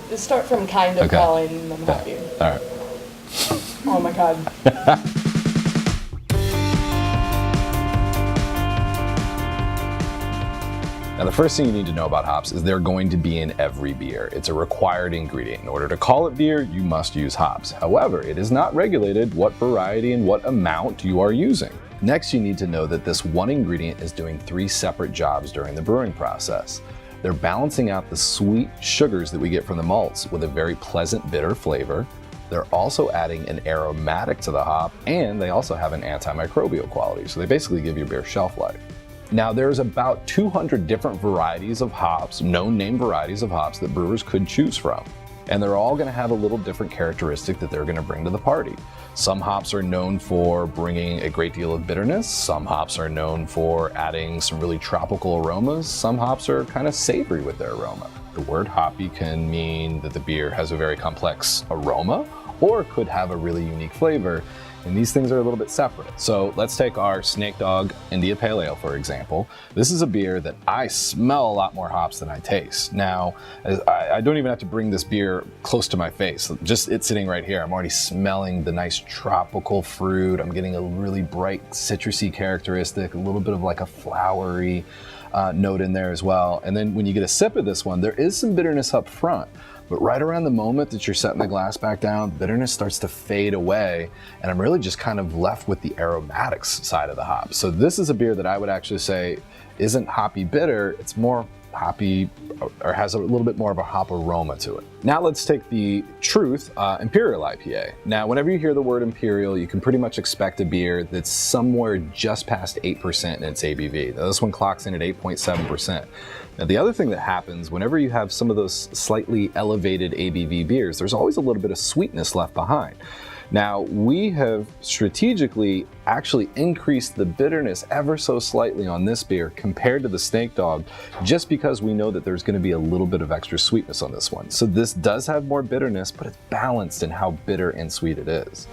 Just start from kind of calling them Hoppy. All right. Oh my god. Now, the first thing you need to know about hops is they're going to be in every beer. It's a required ingredient. In order to call it beer, you must use hops. However, it is not regulated what variety and what amount you are using. Next, you need to know that this one ingredient is doing 3 separate jobs during the brewing process. They're balancing out the sweet sugars that we get from the malts with a very pleasant bitter flavor. They're also adding an aromatic to the hop, and they also have an antimicrobial quality. So they basically give your beer shelf life. Now, there's about 200 different varieties of hops, known name varieties of hops that brewers could choose from. And they're all gonna have a little different characteristic that they're gonna bring to the party. Some hops are known for bringing a great deal of bitterness. Some hops are known for adding some really tropical aromas. Some hops are kind of savory with their aroma. The word hoppy can mean that the beer has a very complex aroma, or it could have a really unique flavor. And these things are a little bit separate. So let's take our Snake Dog India Pale Ale, for example. This is a beer that I smell a lot more hops than I taste. Now, I don't even have to bring this beer close to my face. Just it sitting right here, I'm already smelling the nice tropical fruit. I'm getting a really bright citrusy characteristic, a little bit of like a flowery note in there as well. And then when you get a sip of this one, there is some bitterness up front. But right around the moment that you're setting the glass back down, bitterness starts to fade away, and I'm really just kind of left with the aromatics side of the hop. So this is a beer that I would actually say isn't hoppy bitter, it's more hoppy, or has a little bit more of a hop aroma to it. Now let's take the Truth Imperial IPA. Now, whenever you hear the word Imperial, you can pretty much expect a beer that's somewhere just past 8% in its ABV. Now, this one clocks in at 8.7%. Now, the other thing that happens whenever you have some of those slightly elevated ABV beers, there's always a little bit of sweetness left behind. Now, we have strategically actually increased the bitterness ever so slightly on this beer compared to the Snake Dog, just because we know that there's going to be a little bit of extra sweetness on this one. So this does have more bitterness, but it's balanced in how bitter and sweet it is.